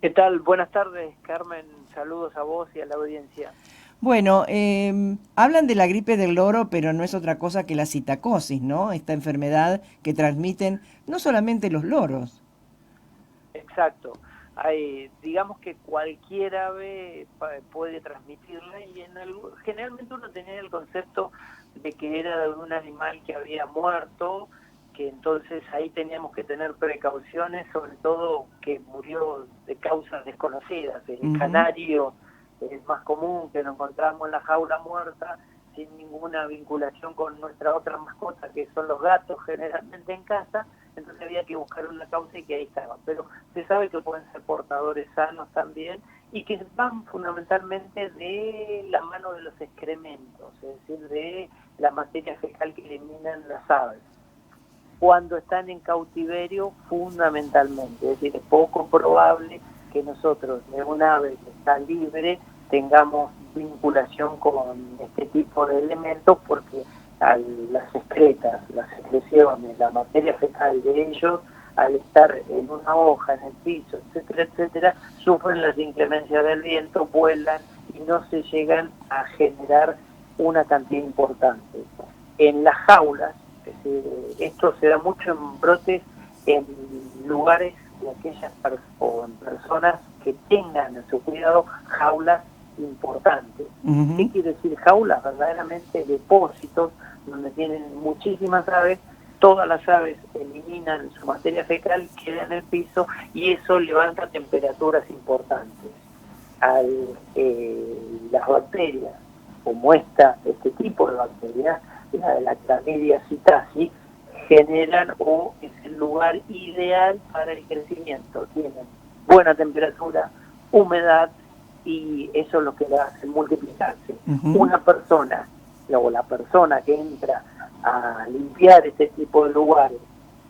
¿Qué tal? Buenas tardes, Carmen. Saludos a vos y a la audiencia. Bueno, hablan de la gripe del loro, pero no es otra cosa que la citacosis, ¿no? Esta enfermedad que transmiten no solamente los loros. Exacto. Digamos que cualquier ave puede transmitirla y generalmente uno tenía el concepto de que era de un animal que había muerto, que entonces ahí teníamos que tener precauciones, sobre todo que murió de causas desconocidas. El Ujú. canario es más común, que lo encontramos en la jaula muerta, sin ninguna vinculación con nuestra otra mascota, que son los gatos generalmente en casa, entonces había que buscar una causa y que ahí estaba. Pero se sabe que pueden ser portadores sanos también y que van fundamentalmente de la mano de los excrementos, es decir, de la materia fecal que eliminan las aves. Cuando están en cautiverio, fundamentalmente, es decir, es poco probable que nosotros de un ave que está libre tengamos vinculación con este tipo de elementos porque las excretas, las secreciones, la materia fecal de ellos, al estar en una hoja, en el piso, etcétera, etcétera, sufren las inclemencias del viento, vuelan y no se llegan a generar una cantidad importante. En las jaulas, es decir, esto se da mucho en brotes en lugares de aquellas o en personas que tengan en su cuidado jaulas importantes. ¿Qué Ujú. quiere decir jaulas? Verdaderamente depósitos donde tienen muchísimas aves, todas las aves eliminan su materia fecal, queda en el piso y eso levanta temperaturas importantes. Las bacterias, como este tipo de bacterias, la de la Clamidia psittaci, generan o es el lugar ideal para el crecimiento. Tienen buena temperatura, humedad y eso es lo que le hace multiplicarse. Ujú. Una persona o la persona que entra a limpiar este tipo de lugares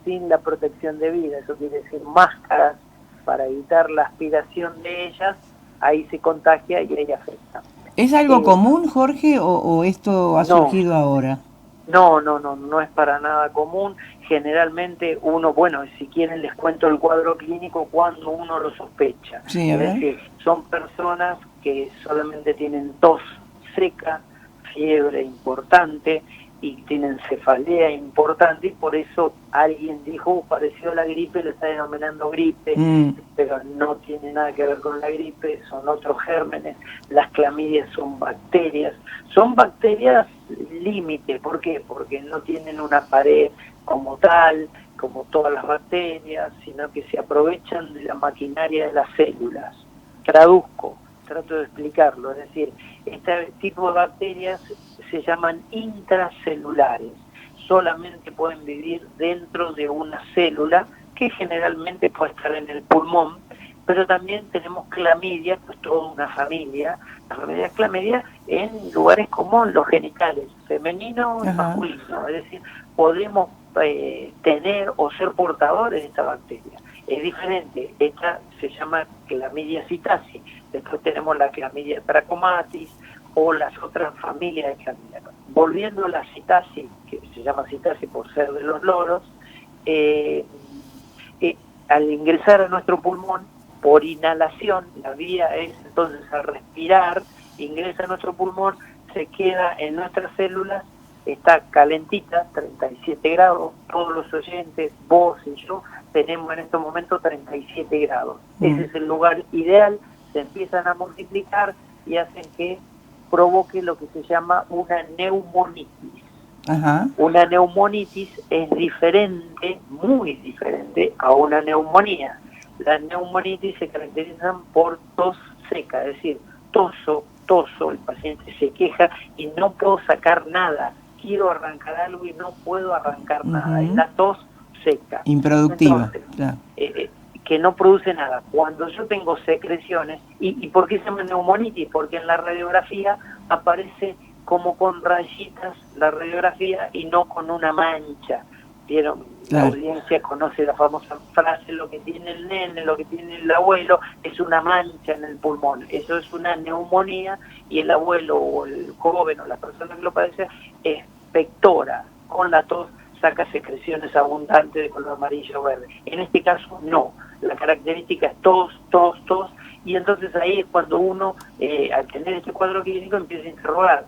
sin la protección debida, eso quiere decir máscaras para evitar la aspiración de ellas, ahí se contagia y ahí afecta. ¿Es algo Eh, común, Jorge, o esto ha no, surgido ahora? no es para nada común. Generalmente uno, bueno, si quieren les cuento el cuadro clínico cuando uno lo sospecha. Sí, a Es ver. decir, son personas que solamente tienen tos seca, fiebre importante y tienen cefalea importante y por eso alguien dijo, pareció la gripe, lo está denominando gripe, Mm. pero no tiene nada que ver con la gripe, son otros gérmenes. Las clamidias son bacterias límite. ¿Por qué? Porque no tienen una pared como tal, como todas las bacterias, sino que se aprovechan de la maquinaria de las células. Traduzco, trato de explicarlo, es decir, este tipo de bacterias se llaman intracelulares, solamente pueden vivir dentro de una célula que generalmente puede estar en el pulmón, pero también tenemos clamidia, pues toda una familia, la familia clamidia en lugares como los genitales, femenino y Ajá. masculino, es decir, podemos tener o ser portadores de esta bacteria. Es diferente, esta se llama clamidia psittaci, después tenemos la clamidia trachomatis o las otras familias de clamidia. Volviendo a la psittaci, que se llama psittaci por ser de los loros, eh, al ingresar a nuestro pulmón por inhalación, la vía es entonces al respirar, ingresa a nuestro pulmón, se queda en nuestras células, está calentita, 37 grados, todos los oyentes, vos y yo, tenemos en estos momentos 37 grados. Ese Mm. es el lugar ideal, se empiezan a multiplicar y hacen que provoque lo que se llama una neumonitis. Ajá. Una neumonitis es diferente, muy diferente a una neumonía. Las neumonitis se caracterizan por tos seca, es decir, toso, el paciente se queja y no puedo sacar nada, quiero arrancar algo y no puedo arrancar nada, es Ujú. la tos seca. Improductiva, Entonces, claro. que no produce nada. Cuando yo tengo secreciones, ¿y por qué se llama neumonitis? Porque en la radiografía aparece como con rayitas la radiografía y no con una mancha. ¿Vieron? La Claro. audiencia conoce la famosa frase, lo que tiene el nene, lo que tiene el abuelo, es una mancha en el pulmón. Eso es una neumonía y el abuelo o el joven o la persona que lo padece expectora con la tos, saca secreciones abundantes de color amarillo o verde. En este caso no, la característica es tos, tos, tos, y entonces ahí es cuando uno, al tener este cuadro clínico, empieza a interrogar.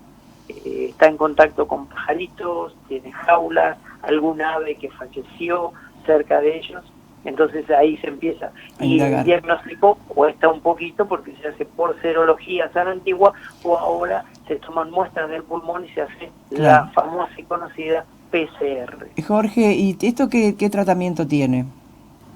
Está en contacto con pajaritos, tiene jaulas, algún ave que falleció cerca de ellos, entonces ahí se empieza. Y el diagnóstico cuesta un poquito porque se hace por serología a la antigua, o ahora se toman muestras del pulmón y se hace la famosa y conocida PCR. Jorge, ¿y esto qué tratamiento tiene?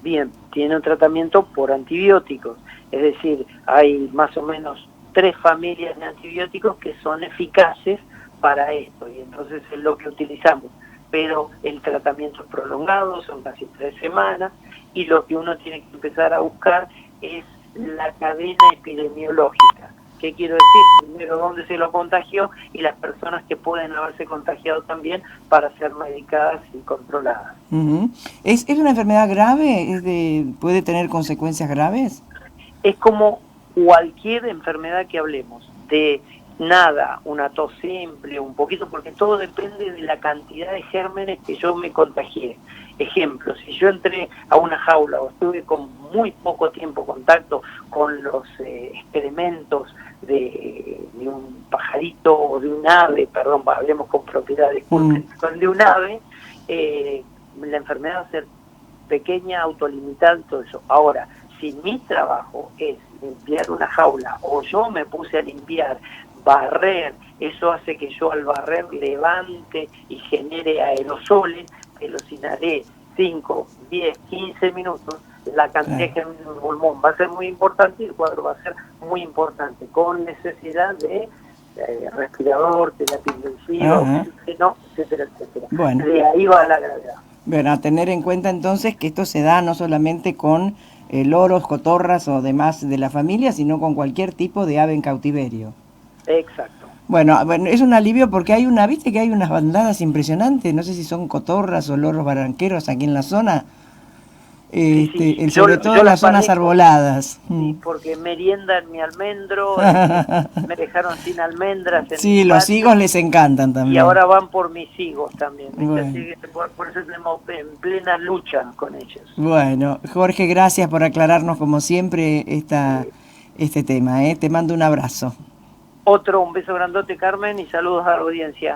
Bien, tiene un tratamiento por antibióticos, es decir, hay más o menos 3 familias de antibióticos que son eficaces para esto, y entonces es lo que utilizamos. Pero el tratamiento es prolongado, son casi 3 semanas, y lo que uno tiene que empezar a buscar es la cadena epidemiológica. ¿Qué quiero decir? Primero, dónde se lo contagió y las personas que pueden haberse contagiado también para ser medicadas y controladas. ¿Es una enfermedad grave? ¿Puede tener consecuencias graves? Es como cualquier enfermedad que hablemos, de nada, una tos simple, un poquito, porque todo depende de la cantidad de gérmenes que yo me contagié. Ejemplo, si yo entré a una jaula o estuve con muy poco tiempo contacto con los excrementos de un pajarito o de un ave, perdón, hablemos con propiedad, disculpen, de un ave, la enfermedad va a ser pequeña, autolimitada, todo eso. Ahora, si mi trabajo es limpiar una jaula o yo me puse a limpiar, barrer, eso hace que yo al barrer levante y genere aerosoles, que los inhalé 5, 10, 15 minutos, la cantidad que en el pulmón va a ser muy importante y el cuadro va a ser muy importante, con necesidad de respirador, terapia intensiva, oxígeno, etcétera, etcétera. Bueno. De ahí va la gravedad. Bueno, a tener en cuenta entonces que esto se da no solamente con loros, cotorras o demás de la familia, sino con cualquier tipo de ave en cautiverio. Exacto. Bueno, es un alivio porque viste que hay unas bandadas impresionantes, no sé si son cotorras o loros barranqueros aquí en la zona, sobre todo en las zonas arboladas. Sí, porque meriendan mi almendro, me dejaron sin almendras. Sí, los higos les encantan también. Y ahora van por mis higos también. Bueno. Así que por eso estamos en plena lucha con ellos. Bueno, Jorge, gracias por aclararnos como siempre este tema. Te mando un abrazo. Un beso grandote, Carmen, y saludos a la audiencia.